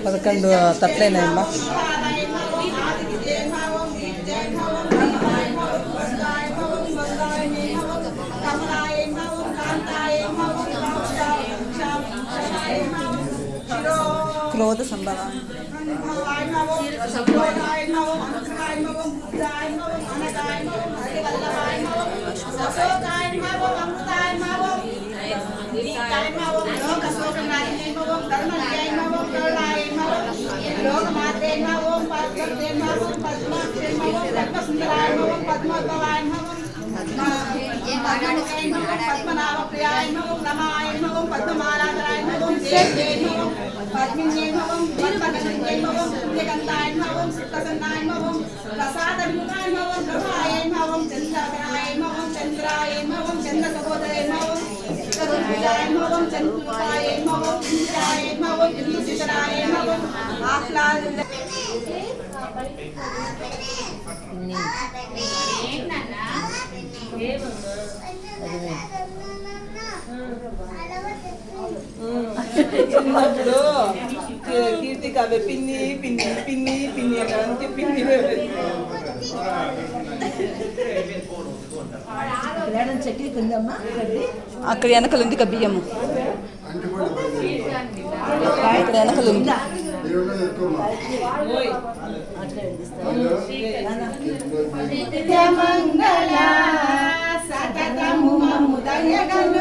11 తట్లైనాయమ్మా. క్రోధ సంభవ పద్మనాభ ప్రియాయ నమో రమాయ నమో పద్మమాలాధరాయ నమో దేవ్యై నమో పద్మిన్యై నమో పద్మజన్యై నమో పుణ్యగంధాయ నమో సుప్రసన్నాయ నమో ప్రసాదముఖాయ నమో బ్రహ్మాయ నమో చంద్రాయ నమో చంద్రాయ నమో చంద్రసహోదరాయ నమో చతుర్భుజాయ నమో చంద్రుపాయ నమో ఇంద్రాయ నమో ఇంద్రశిఖరాయ నమో ఆహ్లాద చిన్నప్పుడు కీర్తికి అవే పిన్ని పిన్ని పిన్ని పిన్ని అంటే పిన్ని అక్కడ వెనకలు ఉంది బియ్యము, ఇక్కడ వెనకలు ఉంది. సతతము మము దయగను